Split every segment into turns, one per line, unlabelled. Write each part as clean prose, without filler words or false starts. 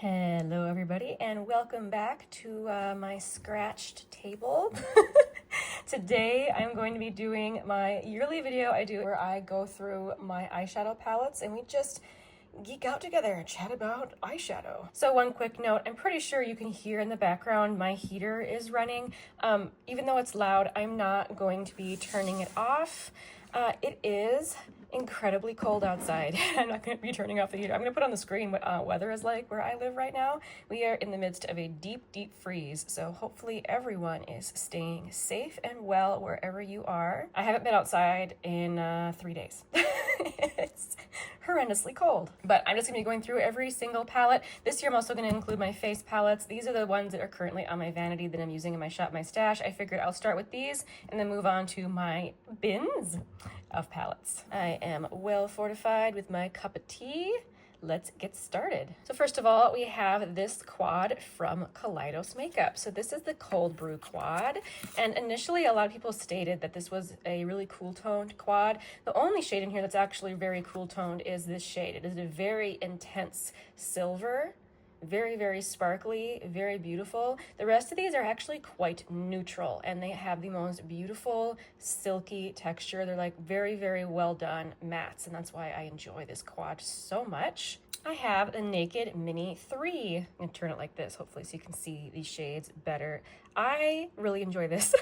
Hello everybody and welcome back to my scratched table. Today I'm going to be doing my yearly video I do where I go through my eyeshadow palettes and we just geek out together and chat about eyeshadow. So one quick note, I'm pretty sure you can hear in the background my heater is running. Even though it's loud, I'm not going to be turning it off. It is incredibly cold outside. I'm not going to be turning off the heater. I'm going to put on the screen what weather is like where I live right now. We are in the midst of a deep freeze, so hopefully everyone is staying safe and well wherever you are. I haven't been outside in 3 days. It's horrendously cold, but I'm just going to be going through every single palette. This year I'm also going to include my face palettes. These are the ones that are currently on my Vanity that I'm using in my shop, my stash. I figured I'll start with these and then move on to my bins of palettes. I am well fortified with my cup of tea. Let's get started. So first of all, we have this quad from Kaleidos Makeup. So this is the Cold Brew quad. And initially, a lot of people stated that this was a really cool toned quad. The only shade in here that's actually very cool toned is this shade. It is a very intense silver. Very sparkly, very beautiful. The rest of these are actually quite neutral and they have the most beautiful silky texture. They're like very well done mattes, and that's why I enjoy this quad so much. I have the Naked Mini 3. I'm gonna turn it like this, hopefully, so you can see these shades better. I really enjoy this.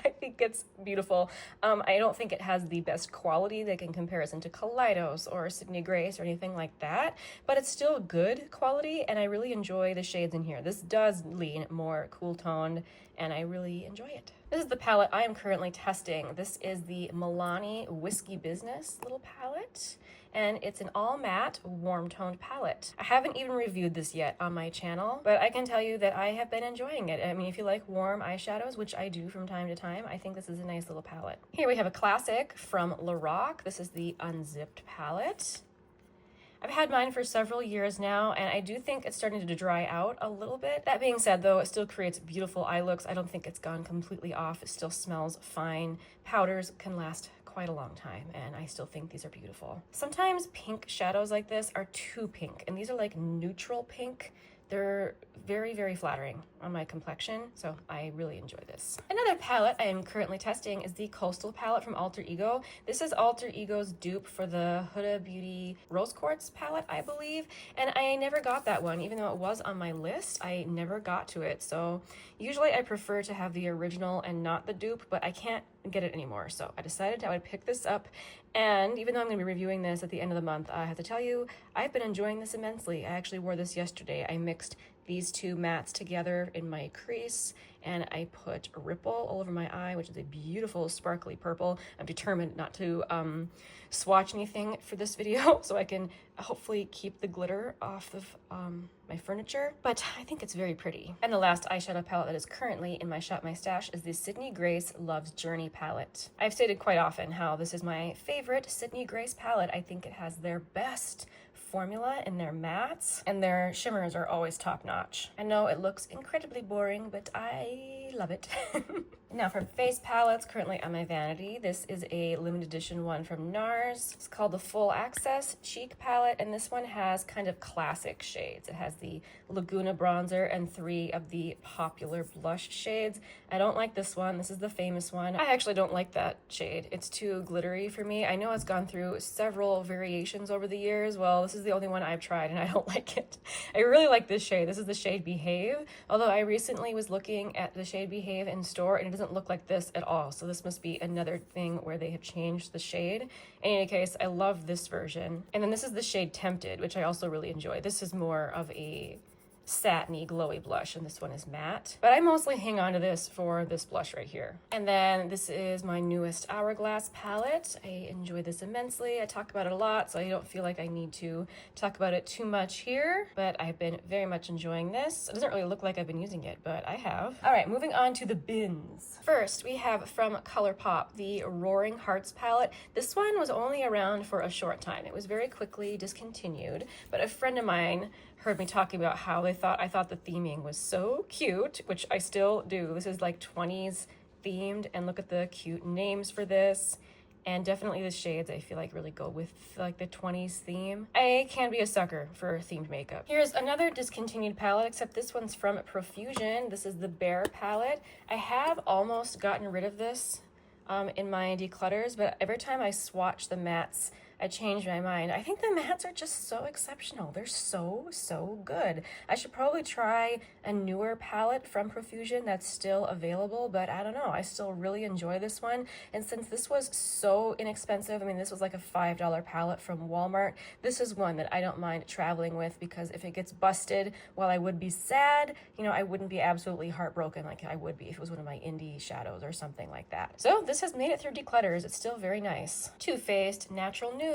I think it's beautiful. I don't think it has the best quality that can comparison to Kaleidos or Sydney Grace or anything like that, but it's still good quality, and I really enjoy the shades in here. This does lean more cool toned, and I really enjoy it. This is the palette I am currently testing. This is the Milani Whiskey Business little palette, and it's an all matte warm toned palette. I haven't even reviewed this yet on my channel, but I can tell you that I have been enjoying it. I mean, if you like warm eyeshadows, which I do from time to time, I think this is a nice little palette. Here we have a classic from Lorac. This is the Unzipped palette. I've had mine for several years now, and I do think it's starting to dry out a little bit. That being said, though, it still creates beautiful eye looks. I don't think it's gone completely off. It still smells fine. Powders can last quite a long time, and I still think these are beautiful. Sometimes pink shadows like this are too pink, and these are like neutral pink. They're very flattering on my complexion, so I really enjoy this. Another palette I am currently testing is the Coastal palette from Alter Ego. This is Alter Ego's dupe for the Huda Beauty Rose Quartz palette, I believe, and I never got that one. Even though it was on my list, I never got to it. So usually I prefer to have the original and not the dupe, but I can't get it anymore, so I decided I would pick this up. And even though I'm going to be reviewing this at the end of the month, I have to tell you, I've been enjoying this immensely. I actually wore this yesterday. I mixed these two mattes together in my crease, and I put Ripple all over my eye, which is a beautiful sparkly purple. I'm determined not to swatch anything for this video, so I can hopefully keep the glitter off of my furniture, but I think it's very pretty. And the last eyeshadow palette that is currently in my shop, my stash, is the Sydney Grace Loves Journey palette. I've stated quite often how this is my favorite Sydney Grace palette. I think it has their best formula in their mattes, and their shimmers are always top-notch. I know it looks incredibly boring, but I love it. Now for face palettes, currently on my Vanity, this is a limited edition one from NARS. It's called the Full Access Cheek palette, and this one has kind of classic shades. It has the Laguna bronzer and 3 of the popular blush shades. I don't like this one. This is the famous one. I actually don't like that shade. It's too glittery for me. I know it's gone through several variations over the years. Well, this is the only one I've tried and I don't like it. I really like this shade. This is the shade Behave, although I recently was looking at the shade Behave in store and it doesn't look like this at all. So this must be another thing where they have changed the shade. In any case, I love this version. And then this is the shade Tempted, which I also really enjoy. This is more of a satiny glowy blush, and this one is matte, but I mostly hang on to this for this blush right here. And then this is my newest Hourglass palette. I enjoy this immensely. I talk about it a lot, so I don't feel like I need to talk about it too much here, but I've been very much enjoying this. It doesn't really look like I've been using it, but I have. All right, moving on to the bins. First, we have from ColourPop the Roaring Hearts palette. This one was only around for a short time. It was very quickly discontinued, but a friend of mine heard me talking about how I thought the theming was so cute, which I still do. This is like 20s themed, and look at the cute names for this. And definitely the shades I feel like really go with like the 20s theme. I can be a sucker for themed makeup. Here's another discontinued palette, except this one's from Profusion. This is the Bear palette. I have almost gotten rid of this in my declutters, but every time I swatch the mattes, I changed my mind. I think the mattes are just so exceptional. They're so good. I should probably try a newer palette from Profusion that's still available, but I don't know. I still really enjoy this one. And since this was so inexpensive, I mean, this was like a $5 palette from Walmart, this is one that I don't mind traveling with, because if it gets busted, while I would be sad, you know, I wouldn't be absolutely heartbroken like I would be if it was one of my indie shadows or something like that. So this has made it through declutters. It's still very nice. Too Faced Natural Nudes.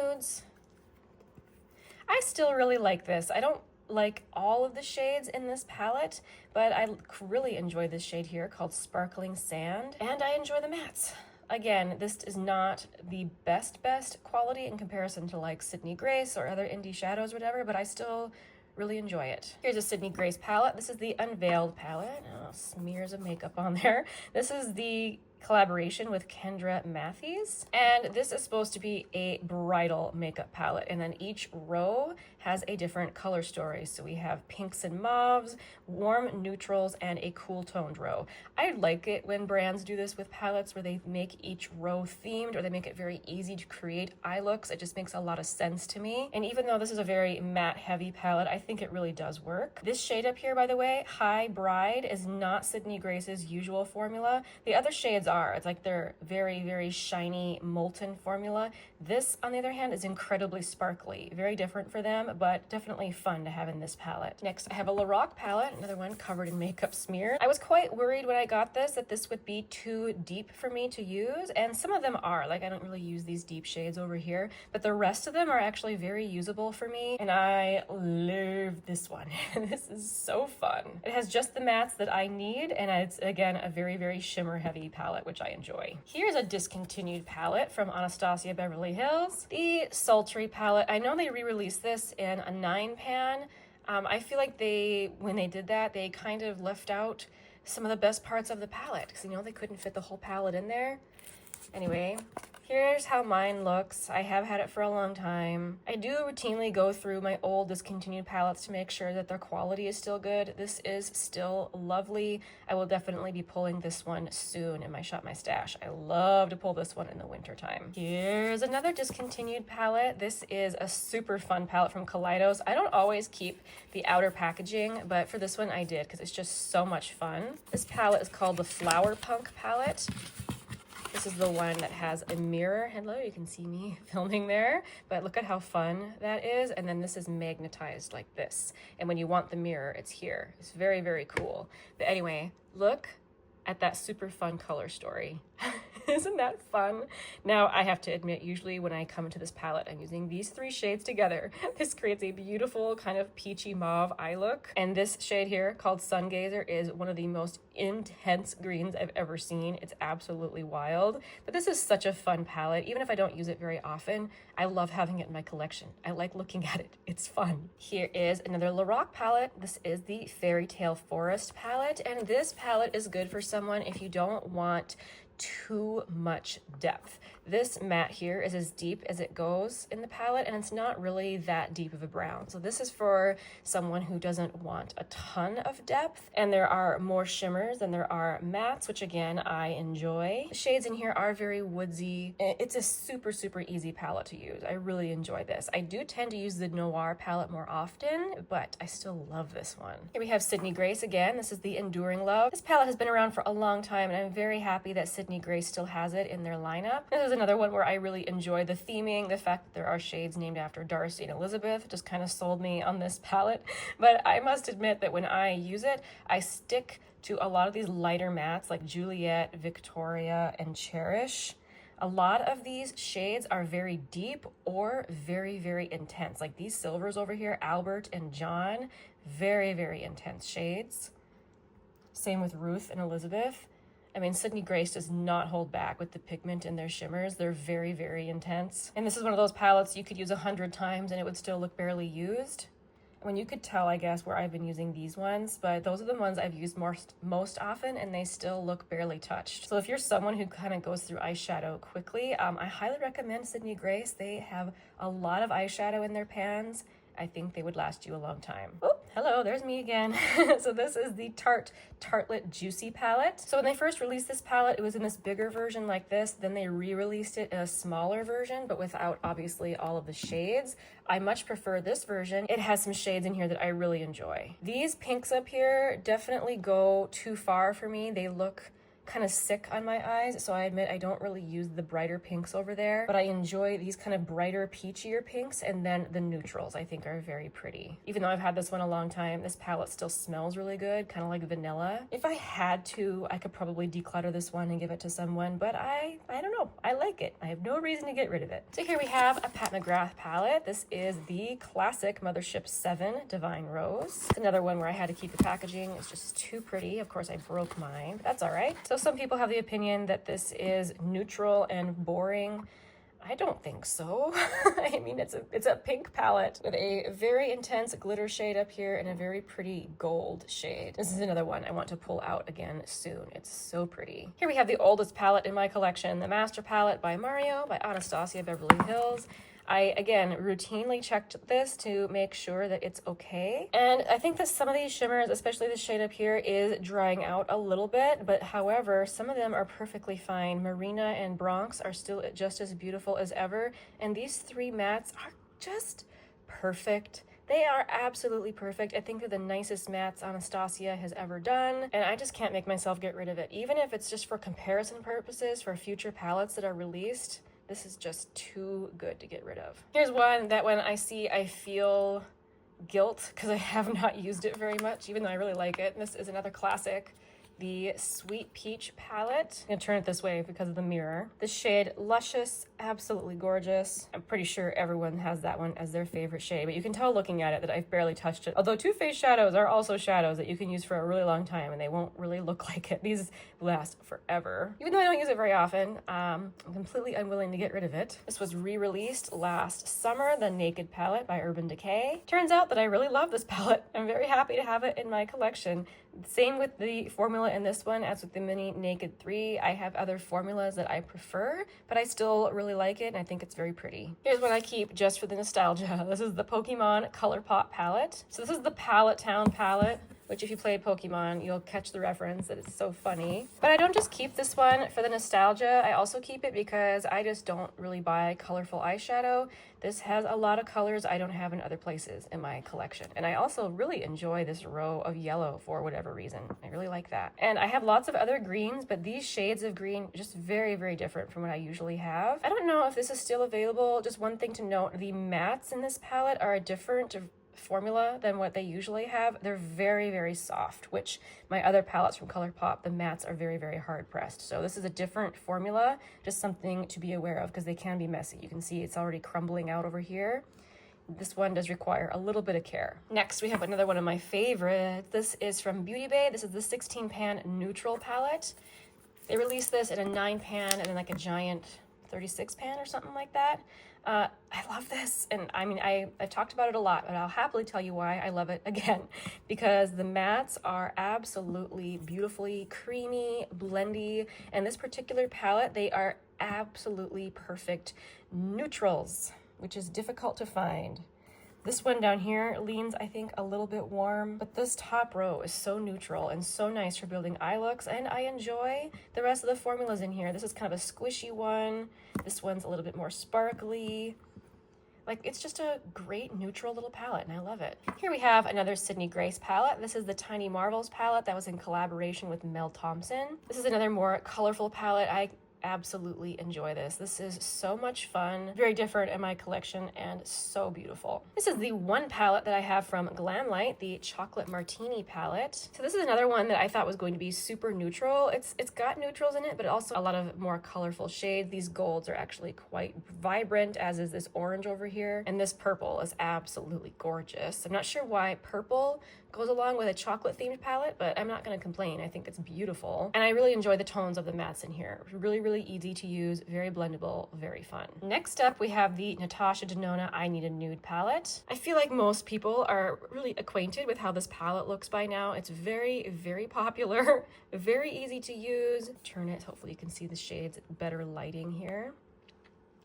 I still really like this. I don't like all of the shades in this palette, but I really enjoy this shade here called Sparkling Sand, and I enjoy the mattes. Again, this is not the best quality in comparison to like Sydney Grace or other indie shadows or whatever, but I still really enjoy it. Here's a Sydney Grace palette. This is the Unveiled palette. Oh, smears of makeup on there. This is the collaboration with Kendra Matthews, and this is supposed to be a bridal makeup palette, and then each row has a different color story. So we have pinks and mauves, warm neutrals, and a cool toned row. I like it when brands do this with palettes where they make each row themed, or they make it very easy to create eye looks. It just makes a lot of sense to me. And even though this is a very matte heavy palette, I think it really does work. This shade up here, by the way, High Bride, is not Sydney Grace's usual formula. The other shades are. It's like they're very shiny, molten formula. This, on the other hand, is incredibly sparkly. Very different for them, but definitely fun to have in this palette. Next, I have a Lorac palette, another one covered in makeup smear. I was quite worried when I got this that this would be too deep for me to use, and some of them are. Like, I don't really use these deep shades over here, but the rest of them are actually very usable for me, and I love this one. This is so fun. It has just the mattes that I need, and it's, again, a very shimmer heavy palette, which I enjoy. Here's a discontinued palette from Anastasia Beverly Hills, the Sultry palette. I know they re-released this in a 9-pan. I feel like when they did that, they kind of left out some of the best parts of the palette, because, you know, they couldn't fit the whole palette in there. Anyway, here's how mine looks. I have had it for a long time. I do routinely go through my old discontinued palettes to make sure that their quality is still good. This is still lovely. I will definitely be pulling this one soon in my Shop My Stash. I love to pull this one in the winter time. Here's another discontinued palette. This is a super fun palette from Kaleidos. I don't always keep the outer packaging, but for this one I did, because it's just so much fun. This palette is called the Flower Punk palette. This is the one that has a mirror. Hello, you can see me filming there, but look at how fun that is. And then this is magnetized like this. And when you want the mirror, it's here. It's very cool. But anyway, look at that super fun color story. Isn't that fun? Now, I have to admit, usually when I come into this palette, I'm using these 3 shades together. This creates a beautiful kind of peachy mauve eye look. And this shade here, called Sungazer, is one of the most intense greens I've ever seen. It's absolutely wild. But this is such a fun palette. Even if I don't use it very often, I love having it in my collection. I like looking at it. It's fun. Here is another Lorac palette. This is the Fairy Tale Forest palette. And this palette is good for someone if you don't want too much depth. This matte here is as deep as it goes in the palette, and it's not really that deep of a brown. So this is for someone who doesn't want a ton of depth, and there are more shimmers than there are mattes, which again, I enjoy. The shades in here are very woodsy. It's a super easy palette to use. I really enjoy this. I do tend to use the Noir palette more often, but I still love this one. Here we have Sydney Grace again. This is the Enduring Love. This palette has been around for a long time, and I'm very happy that Sydney Grace still has it in their lineup. This is another one where I really enjoy the theming. The fact that there are shades named after Darcy and Elizabeth just kind of sold me on this palette. But I must admit that when I use it, I stick to a lot of these lighter mattes like Juliet, Victoria, and Cherish. A lot of these shades are very deep or very intense. Like these silvers over here, Albert and John, very intense shades. Same with Ruth and Elizabeth. I mean, Sydney Grace does not hold back with the pigment in their shimmers. They're very intense. And this is one of those palettes you could use 100 times and it would still look barely used. When you could tell, I guess, where I've been using these ones, but those are the ones I've used most often, and they still look barely touched. So if you're someone who kind of goes through eyeshadow quickly, I highly recommend Sydney Grace. They have a lot of eyeshadow in their pans. I think they would last you a long time. Oh, hello, there's me again. So this is the Tartelette Juicy palette. So when they first released this palette, it was in this bigger version like this. Then they re-released it in a smaller version, but without obviously all of the shades. I much prefer this version. It has some shades in here that I really enjoy. These pinks up here definitely go too far for me. They look kind of sick on my eyes, so I admit I don't really use the brighter pinks over there, but I enjoy these kind of brighter peachier pinks, and then the neutrals I think are very pretty. Even though I've had this one a long time, this palette still smells really good, kind of like vanilla. If I had to, I could probably declutter this one and give it to someone, but I don't know, I like it. I have no reason to get rid of it. So here we have a Pat McGrath palette. This is the classic Mothership 7 Divine Rose. It's another one where I had to keep the packaging. It's just too pretty. Of course I broke mine, but that's all right. So some people have the opinion that this is neutral and boring. I don't think so. I mean, it's a pink palette with a very intense glitter shade up here and a very pretty gold shade. This is another one I want to pull out again soon. It's so pretty. Here we have the oldest palette in my collection, the Master Palette by Mario by Anastasia Beverly Hills. I, again, routinely checked this to make sure that it's okay. And I think that some of these shimmers, especially the shade up here, is drying out a little bit. But however, some of them are perfectly fine. Marina and Bronx are still just as beautiful as ever. And these three mattes are just perfect. They are absolutely perfect. I think they're the nicest mattes Anastasia has ever done, and I just can't make myself get rid of it. Even if it's just for comparison purposes for future palettes that are released, this is just too good to get rid of. Here's one that when I see, I feel guilt because I have not used it very much, even though I really like it. And this is another classic, the Sweet Peach palette. I'm gonna turn it this way because of the mirror. The shade Luscious, absolutely gorgeous. I'm pretty sure everyone has that one as their favorite shade, but you can tell looking at it that I've barely touched it. Although Too Faced shadows are also shadows that you can use for a really long time and they won't really look like it. These last forever. Even though I don't use it very often, I'm completely unwilling to get rid of it. This was re-released last summer, the Naked palette by Urban Decay. Turns out that I really love this palette. I'm very happy to have it in my collection. Same with the formula in this one as with the Mini Naked 3. I have other formulas that I prefer, but I still really like it and I think it's very pretty. Here's one I keep just for the nostalgia. This is the Pokemon ColourPop palette. So this is the Palette Town palette, which if you played Pokemon, you'll catch the reference that it's so funny. But I don't just keep this one for the nostalgia. I also keep it because I just don't really buy colorful eyeshadow. This has a lot of colors I don't have in other places in my collection. And I also really enjoy this row of yellow for whatever reason. I really like that. And I have lots of other greens, but these shades of green are just very, very different from what I usually have. I don't know if this is still available. Just one thing to note, the mattes in this palette are a different formula than what they usually have. They're very, very soft, which my other palettes from ColourPop, the mattes are very, very hard pressed. So this is a different formula, just something to be aware of because they can be messy. You can see it's already crumbling out over here. This one does require a little bit of care. Next, we have another one of my favorites. This is from Beauty Bay. This is the 16 pan neutral palette. They released this in a 9 pan and then like a giant 36 pan or something like that. I love this, and I mean, I've talked about it a lot, but I'll happily tell you why I love it again, because the mattes are absolutely beautifully creamy, blendy, and this particular palette, they are absolutely perfect neutrals, which is difficult to find. This one down here leans, I think, a little bit warm, but this top row is so neutral and so nice for building eye looks, and I enjoy the rest of the formulas in here. This is kind of a squishy one. This one's a little bit more sparkly. Like, it's just a great neutral little palette, and I love it. Here we have another Sydney Grace palette. This is the Tiny Marvels palette that was in collaboration with Mel Thompson. This is another more colorful palette. I absolutely enjoy this. This is so much fun, very different in my collection, and so beautiful. This is the one palette that I have from Glamlight, the Chocolate Martini palette. So this is another one that I thought was going to be super neutral. It's got neutrals in it, but also a lot of more colorful shades. These golds are actually quite vibrant, as is this orange over here, and this purple is absolutely gorgeous. I'm not sure why purple goes along with a chocolate themed palette, but I'm not going to complain. I think it's beautiful. And I really enjoy the tones of the mattes in here. Really, really easy to use, very blendable, very fun. Next up, we have the Natasha Denona I Need a Nude palette. I feel like most people are really acquainted with how this palette looks by now. It's very, very popular, very easy to use. Turn it, hopefully you can see the shades, better lighting here.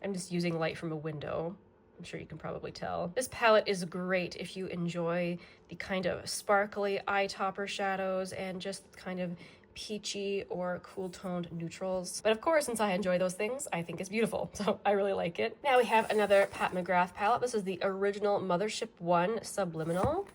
I'm just using light from a window. I'm sure you can probably tell. This palette is great if you enjoy the kind of sparkly eye topper shadows and just kind of peachy or cool toned neutrals. But of course, since I enjoy those things, I think it's beautiful. So I really like it. Now we have another Pat McGrath palette. This is the original Mothership 1 Subliminal.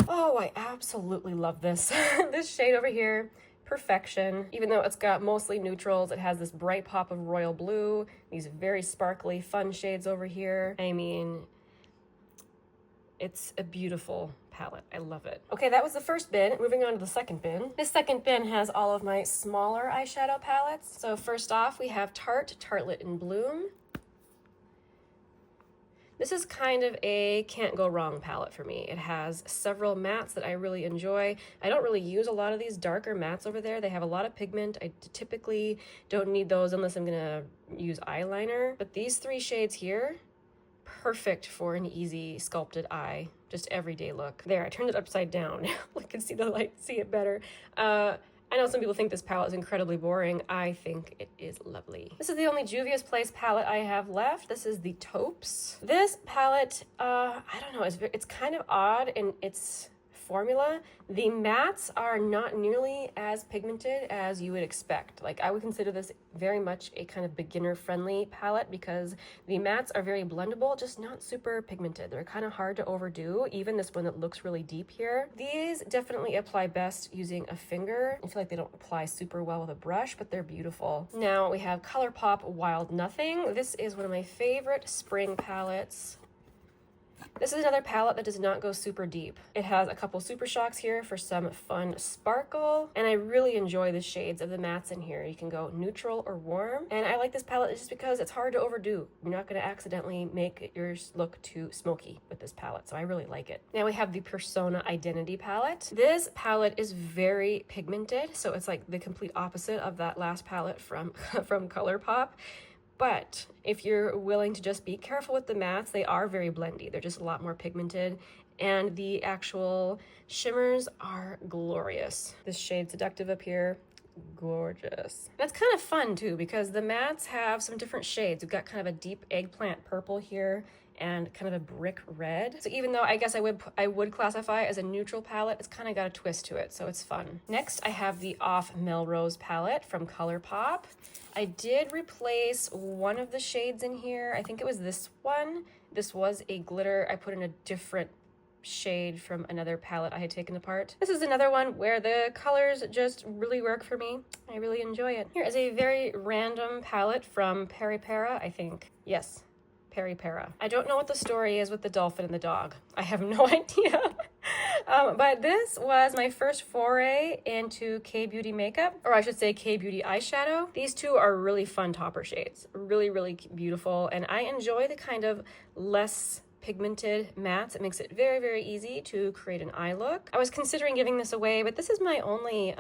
Oh, I absolutely love this. This shade over here. Perfection. Even though it's got mostly neutrals, it has this bright pop of royal blue, these very sparkly fun shades over here. I mean, it's a beautiful palette. I love it. Okay, that was the first bin. Moving on to the second bin. This second bin has all of my smaller eyeshadow palettes. So first off, we have Tarte Tartlet in Bloom. This is kind of a can't go wrong palette for me. It has several mattes that I really enjoy. I don't really use a lot of these darker mattes over there. They have a lot of pigment. I typically don't need those unless I'm gonna use eyeliner. But these three shades here, perfect for an easy sculpted eye, just everyday look. There, I turned it upside down. I can see the light, see it better. I know some people think this palette is incredibly boring. I think it is lovely. This is the only Juvia's Place palette I have left. This is the Taupes. This palette, I don't know, it's kind of odd in its formula. The mattes are not nearly as pigmented as you would expect. Like, I would consider this very much a kind of beginner-friendly palette because the mattes are very blendable, just not super pigmented. They're kind of hard to overdo, even this one that looks really deep here. These definitely apply best using a finger. I feel like they don't apply super well with a brush, but they're beautiful. Now we have ColourPop Wild Nothing. This is one of my favorite spring palettes. This is another palette that does not go super deep. It has a couple Super Shocks here for some fun sparkle, and I really enjoy the shades of the mattes in here. You can go neutral or warm, and I like this palette just because it's hard to overdo. You're not going to accidentally make yours look too smoky with this palette, so I really like it. Now we have the Persona Identity palette. This palette is very pigmented, so it's like the complete opposite of that last palette from ColourPop. But if you're willing to just be careful with the mattes, they are very blendy. They're just a lot more pigmented, and the actual shimmers are glorious. This shade Seductive up here, gorgeous. That's kind of fun too, because the mattes have some different shades. We've got kind of a deep eggplant purple here and kind of a brick red. So even though I guess I would classify it as a neutral palette, it's kind of got a twist to it, so it's fun. Next, I have the Off Melrose palette from ColourPop. I did replace one of the shades in here. I think it was this one. This was a glitter. I put in a different shade from another palette I had taken apart. This is another one where the colors just really work for me. I really enjoy it. Here is a very random palette from Peripera, I think. Yes. Peripera. I don't know what the story is with the dolphin and the dog. I have no idea. But this was my first foray into K-Beauty makeup, or I should say K-Beauty eyeshadow. These two are really fun topper shades. Really, really beautiful. And I enjoy the kind of less pigmented mattes. It makes it very, very easy to create an eye look. I was considering giving this away, but this is my only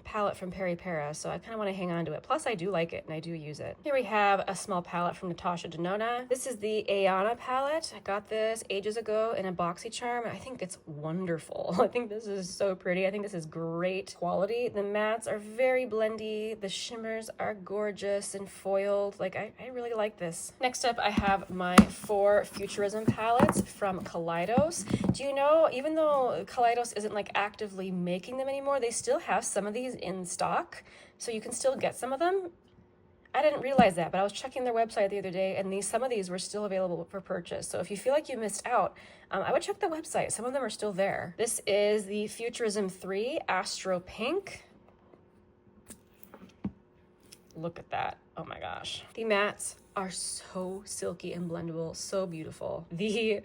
palette from Peripera, so I kind of want to hang on to it. Plus, I do like it and I do use it. Here we have a small palette from Natasha Denona. This is the Ayana palette. I got this ages ago in a BoxyCharm. I think it's wonderful. I think this is so pretty. I think this is great quality. The mattes are very blendy. The shimmers are gorgeous and foiled. Like, I really like this. Next up, I have my 4 Futurism palettes from Kaleidos. Do you know, even though Kaleidos isn't like actively making them anymore, they still have some of these in stock, so you can still get some of them. I didn't realize that, but I was checking their website the other day, and some of these were still available for purchase. So if you feel like you missed out, I would check the website. Some of them are still there. This is the Futurism 3 Astro Pink. Look at that. Oh my gosh. The mattes are so silky and blendable, so beautiful. The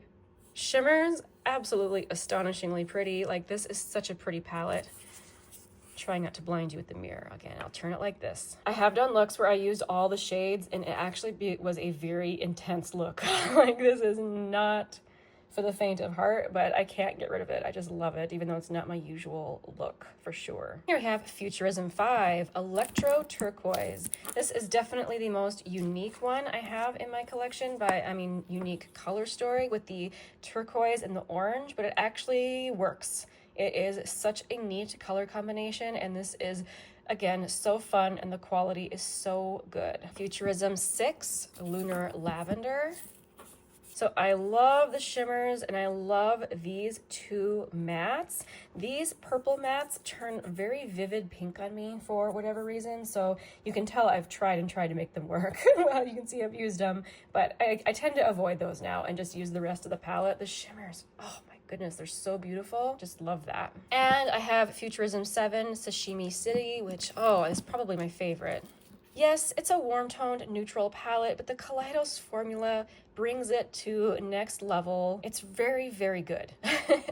shimmers, absolutely astonishingly pretty. Like, this is such a pretty palette. Trying not to blind you with the mirror. Again, I'll turn it like this. I have done looks where I used all the shades, and it actually was a very intense look. Like, this is not for the faint of heart, but I can't get rid of it. I just love it, even though it's not my usual look for sure. Here we have Futurism 5 Electro Turquoise. This is definitely the most unique one I have in my collection, by I mean unique color story with the turquoise and the orange, but it actually works. It is such a neat color combination, and this is, again, so fun, and the quality is so good. Futurism 6 Lunar Lavender. So I love the shimmers, and I love these two mattes. These purple mattes turn very vivid pink on me for whatever reason. So you can tell I've tried to make them work. Well, you can see I've used them, but I tend to avoid those now and just use the rest of the palette. The shimmers, oh my goodness, they're so beautiful. Just love that. And I have Futurism 7 Sashimi City, which, oh, is probably my favorite. Yes, it's a warm-toned neutral palette, but the Kaleidos formula brings it to next level. It's very, very good.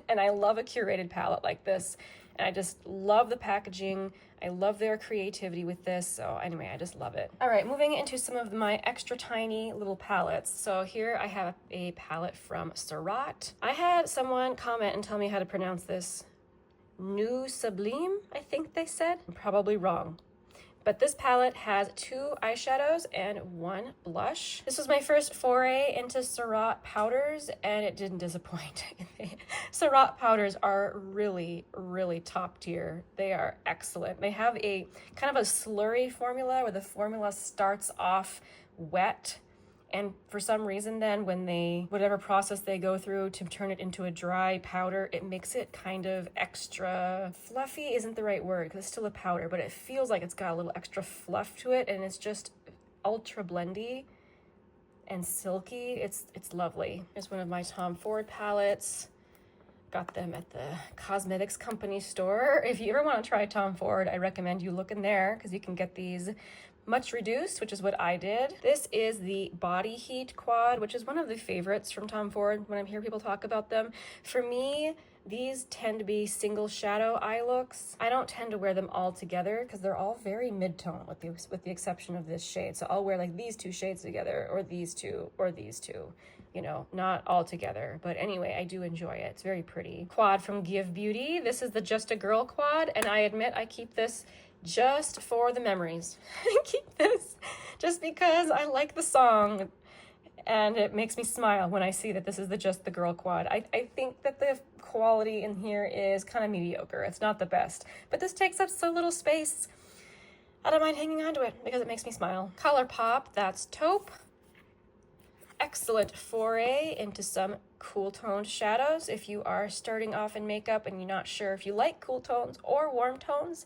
And I love a curated palette like this. And I just love the packaging. I love their creativity with this. So anyway, I just love it. All right, moving into some of my extra tiny little palettes. So here I have a palette from Surratt. I had someone comment and tell me how to pronounce this. New Sublime, I think they said. I'm probably wrong. But this palette has 2 eyeshadows and 1 blush. This was my first foray into Surratt powders, and it didn't disappoint. Surratt powders are really, really top tier. They are excellent. They have a kind of a slurry formula where the formula starts off wet, and for some reason then when whatever process they go through to turn it into a dry powder, it makes it kind of extra fluffy isn't the right word because it's still a powder, but it feels like it's got a little extra fluff to it, and it's just ultra blendy and silky. It's lovely. Here's one of my Tom Ford palettes. Got them at the cosmetics company store. If you ever want to try Tom Ford, I recommend you look in there because you can get these much reduced, which is what I did. This is the Body Heat Quad, which is one of the favorites from Tom Ford when I hear people talk about them. For me, these tend to be single shadow eye looks. I don't tend to wear them all together because they're all very mid-tone with the exception of this shade. So I'll wear like these 2 shades together, or these 2, or these 2. You know, not all together. But anyway, I do enjoy it. It's very pretty. Quad from Give Beauty. This is the Just a Girl quad, and I admit I keep this just for the memories. I keep this just because I like the song and it makes me smile when I see that this is the Just the Girl quad. I think that the quality in here is kind of mediocre. It's not the best, but this takes up so little space. I don't mind hanging on to it because it makes me smile. ColourPop, that's Taupe. Excellent foray into some cool toned shadows. If you are starting off in makeup and you're not sure if you like cool tones or warm tones,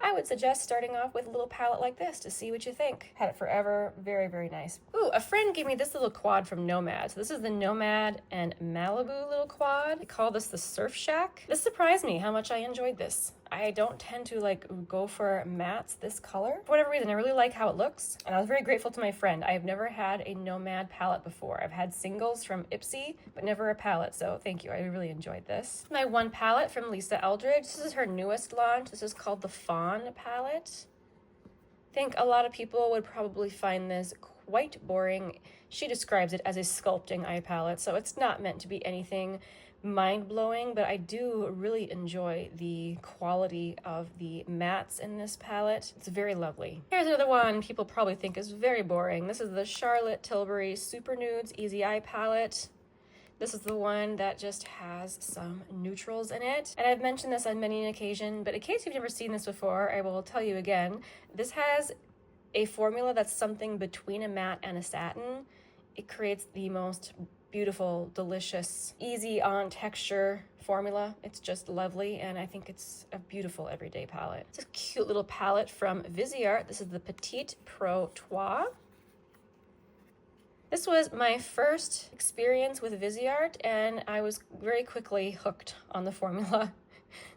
I would suggest starting off with a little palette like this to see what you think. Had it forever. Very, very nice. Ooh, a friend gave me this little quad from Nomad. So this is the Nomad and Malibu little quad. They call this the Surf Shack. This surprised me how much I enjoyed this. I don't tend to like go for mattes this color. For whatever reason, I really like how it looks. And I was very grateful to my friend. I have never had a Nomad palette before. I've had singles from Ipsy, but never a palette. So thank you. I really enjoyed this. My one palette from Lisa Eldridge. This is her newest launch. This is called the Fawn palette. I think a lot of people would probably find this quite boring. She describes it as a sculpting eye palette, so it's not meant to be anything mind-blowing, but I do really enjoy the quality of the mattes in this palette. It's very lovely. Here's another one people probably think is very boring. This is the Charlotte Tilbury Super Nudes Easy Eye Palette. This is the one that just has some neutrals in it. And I've mentioned this on many an occasion, but in case you've never seen this before, I will tell you again. This has a formula that's something between a matte and a satin. It creates the most beautiful, delicious, easy on texture formula. It's just lovely, and I think it's a beautiful everyday palette. It's a cute little palette from Viseart. This is the Petite Pro Trois. This was my first experience with Viseart, and I was very quickly hooked on the formula.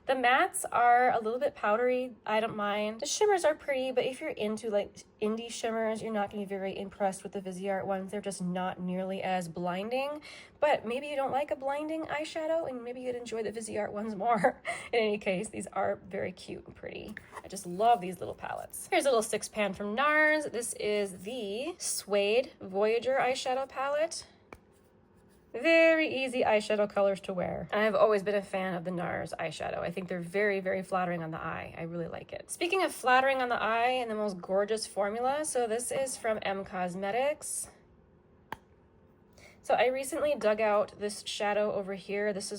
The mattes are a little bit powdery. I don't mind. The shimmers are pretty, but if you're into like indie shimmers, you're not going to be very impressed with the Viseart ones. They're just not nearly as blinding. But maybe you don't like a blinding eyeshadow, and maybe you'd enjoy the Viseart ones more. In any case, these are very cute and pretty. I just love these little palettes. Here's a little 6-pan from NARS. This is the Suede Voyager eyeshadow palette. Very easy eyeshadow colors to wear. And I've always been a fan of the NARS eyeshadow. I think they're very, very flattering on the eye. I really like it. Speaking of flattering on the eye and the most gorgeous formula, so this is from M Cosmetics. So I recently dug out this shadow over here. This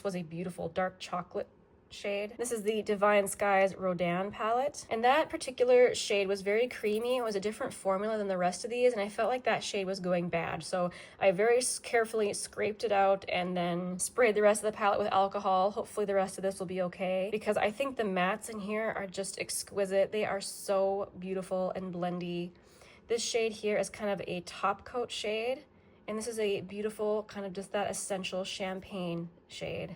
was a beautiful dark chocolate shade. This is the Divine Skies Rodin palette, and that particular shade was very creamy. It was a different formula than the rest of these, and I felt like that shade was going bad, so I very carefully scraped it out and then sprayed the rest of the palette with alcohol. Hopefully the rest of this will be okay, because I think the mattes in here are just exquisite. They are so beautiful and blendy. This shade here is kind of a top coat shade, and this is a beautiful kind of just that essential champagne shade.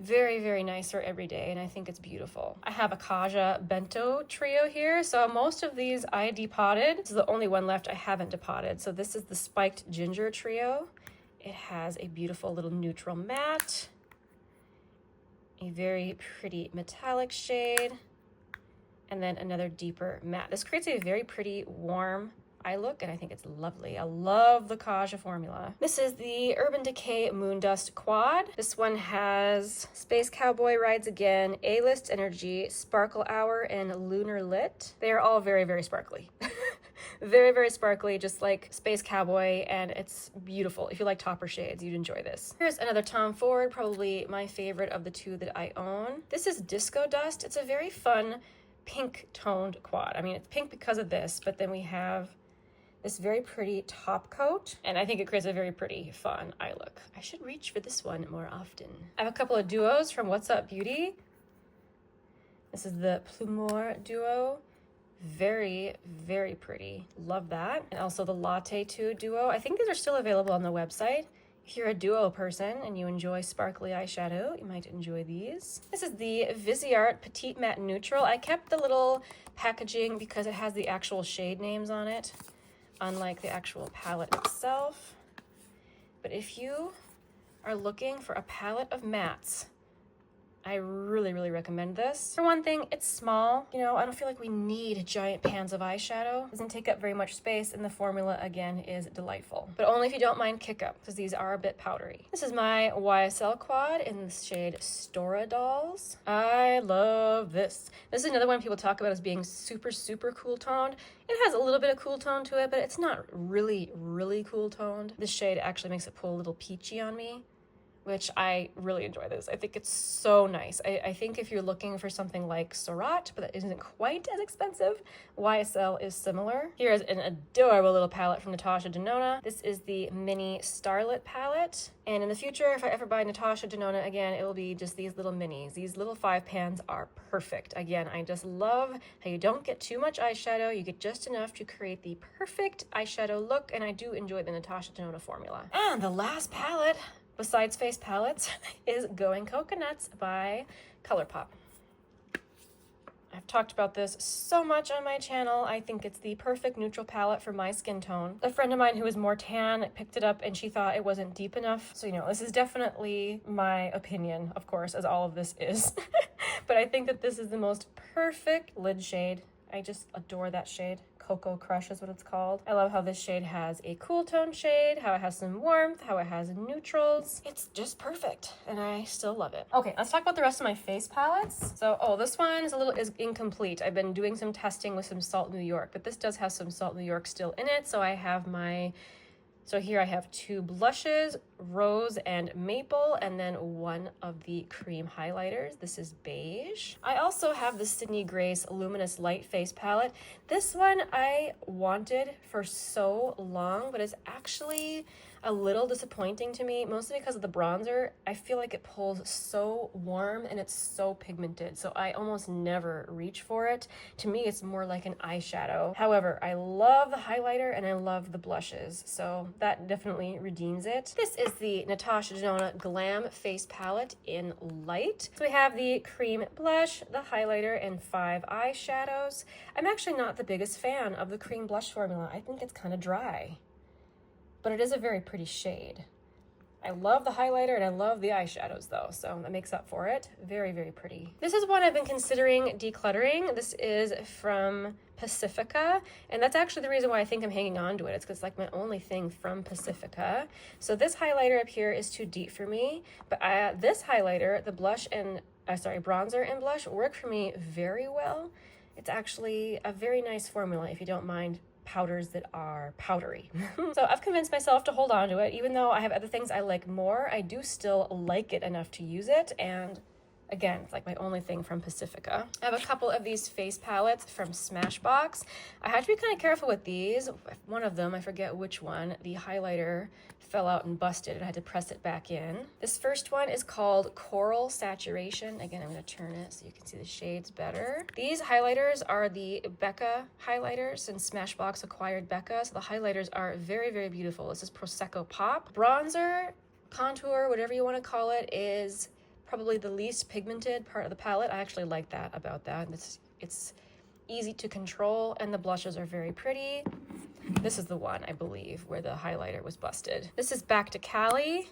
Very, very nice for every day, and I think it's beautiful. I have a Kaja Bento trio here, so most of these I depotted. This is the only one left I haven't depotted. So this is the Spiked Ginger trio. It has a beautiful little neutral matte, a very pretty metallic shade, and then another deeper matte. This creates a very pretty warm eye look, and I think it's lovely. I love the Kaja formula. This is the Urban Decay Moondust Quad. This one has Space Cowboy Rides Again, A-List Energy, Sparkle Hour, and Lunar Lit. They are all very, very sparkly. Very, very sparkly, just like Space Cowboy, and it's beautiful. If you like topper shades, you'd enjoy this. Here's another Tom Ford, probably my favorite of the two that I own. This is Disco Dust. It's a very fun pink toned quad. I mean, it's pink because of this, but then we have this very pretty top coat, and I think it creates a very pretty, fun eye look. I should reach for this one more often. I have a couple of duos from What's Up Beauty. This is the Plumour duo. Very, very pretty. Love that. And also the Latte 2 duo. I think these are still available on the website. If you're a duo person and you enjoy sparkly eyeshadow, you might enjoy these. This is the Viseart Petite Matte Neutral. I kept the little packaging because it has the actual shade names on it, unlike the actual palette itself. But if you are looking for a palette of mattes, I really, really recommend this. For one thing, it's small. You know, I don't feel like we need giant pans of eyeshadow. It doesn't take up very much space, and the formula, again, is delightful. But only if you don't mind kick up, because these are a bit powdery. This is my YSL quad in the shade Stora Dolls. I love this. This is another one people talk about as being super, super cool toned. It has a little bit of cool tone to it, but it's not really, really cool toned. This shade actually makes it pull a little peachy on me, which I really enjoy this. I think it's so nice. I think if you're looking for something like Surratt, but that isn't quite as expensive, YSL is similar. Here's an adorable little palette from Natasha Denona. This is the Mini Starlit palette. And in the future, if I ever buy Natasha Denona again, it will be just these little minis. These little 5 pans are perfect. Again, I just love how you don't get too much eyeshadow. You get just enough to create the perfect eyeshadow look, and I do enjoy the Natasha Denona formula. And the last palette, besides face palettes, is Going Coconuts by ColourPop. I've talked about this so much on my channel. I think it's the perfect neutral palette for my skin tone. A friend of mine who is more tan picked it up and she thought it wasn't deep enough. So, you know, this is definitely my opinion, of course, as all of this is. But I think that this is the most perfect lid shade. I just adore that shade. Cocoa Crush is what it's called. I love how this shade has a cool tone shade, how it has some warmth, how it has neutrals. It's just perfect, and I still love it. Okay, let's talk about the rest of my face palettes. So, this one is incomplete. I've been doing some testing with some Salt New York, but this does have some Salt New York still in it. So So here I have 2 blushes, Rose and Maple, and then one of the cream highlighters. This is beige. I also have the Sydney Grace Luminous Light Face Palette. This one I wanted for so long, but it's actually a little disappointing to me, mostly because of the bronzer. I feel like it pulls so warm and it's so pigmented, so I almost never reach for it. To me, it's more like an eyeshadow. However, I love the highlighter and I love the blushes, so that definitely redeems it. This is the Natasha Denona Glam Face Palette in light. So we have the cream blush, the highlighter, and 5 eyeshadows. I'm actually not the biggest fan of the cream blush formula. I think it's kind of dry, but it is a very pretty shade. I love the highlighter and I love the eyeshadows though, so that makes up for it. Very, very pretty. This is one I've been considering decluttering. This is from Pacifica, and that's actually the reason why I think I'm hanging on to it. It's because it's like my only thing from Pacifica. So this highlighter up here is too deep for me, but this highlighter, the blush and, bronzer and blush work for me very well. It's actually a very nice formula if you don't mind powders that are powdery. So I've convinced myself to hold on to it. Even though I have other things I like more, I do still like it enough to use it. And again, it's like my only thing from Pacifica. I have a couple of these face palettes from Smashbox. I have to be kind of careful with these. One of them, I forget which one, the highlighter fell out and busted and I had to press it back in. This first one is called Coral Saturation. Again, I'm going to turn it so you can see the shades better. These highlighters are the Becca highlighters, since Smashbox acquired Becca. So the highlighters are very, very beautiful. This is Prosecco Pop. Bronzer, contour, whatever you want to call it, is probably the least pigmented part of the palette. I actually like that about that. It's easy to control, and the blushes are very pretty. This is the one, I believe, where the highlighter was busted. This is Back to Cali.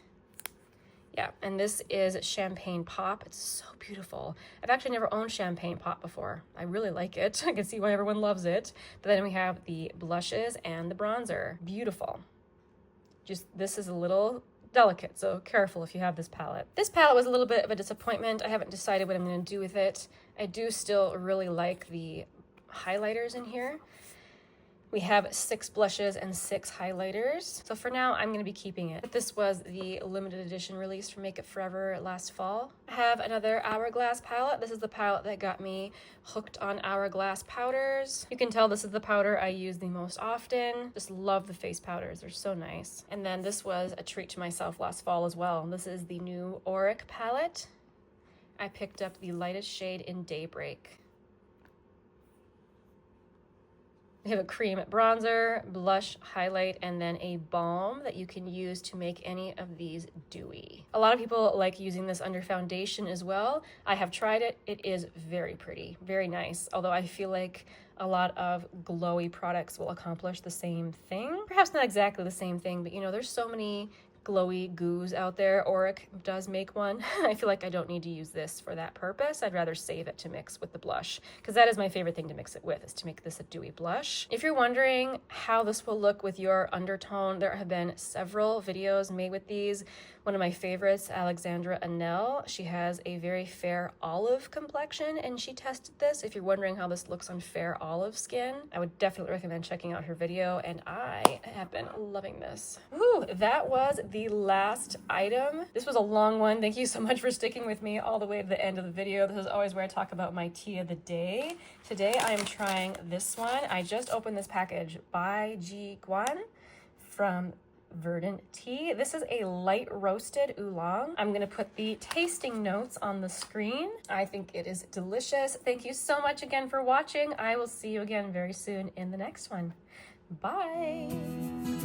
Yeah, and this is Champagne Pop. It's so beautiful. I've actually never owned Champagne Pop before. I really like it. I can see why everyone loves it. But then we have the blushes and the bronzer. Beautiful. This is a little delicate, so careful if you have this palette. This palette was a little bit of a disappointment. I haven't decided what I'm going to do with it. I do still really like the highlighters in here. We have 6 blushes and 6 highlighters. So for now, I'm going to be keeping it. This was the limited edition release from Make Up Forever last fall. I have another Hourglass palette. This is the palette that got me hooked on Hourglass powders. You can tell this is the powder I use the most often. Just love the face powders. They're so nice. And then this was a treat to myself last fall as well. This is the new Auric palette. I picked up the lightest shade in Daybreak. We have a cream bronzer, blush, highlight, and then a balm that you can use to make any of these dewy. A lot of people like using this under foundation as well. I have tried it. It is very pretty, very nice. Although I feel like a lot of glowy products will accomplish the same thing. Perhaps not exactly the same thing, but you know, there's so many glowy goos out there. Auric does make one. I feel like I don't need to use this for that purpose. I'd rather save it to mix with the blush, because that is my favorite thing to mix it with, is to make this a dewy blush. If you're wondering how this will look with your undertone, there have been several videos made with these. One of my favorites, Alexandra Anel, she has a very fair olive complexion, and she tested this. If you're wondering how this looks on fair olive skin, I would definitely recommend checking out her video, and I have been loving this. Whew, that was the last item. This was a long one. Thank you so much for sticking with me all the way to the end of the video. This is always where I talk about my tea of the day. Today I am trying this one. I just opened this package by Ji Guan from Verdant Tea. This is a light roasted oolong. I'm going to put the tasting notes on the screen. I think it is delicious. Thank you so much again for watching. I will see you again very soon in the next one. Bye.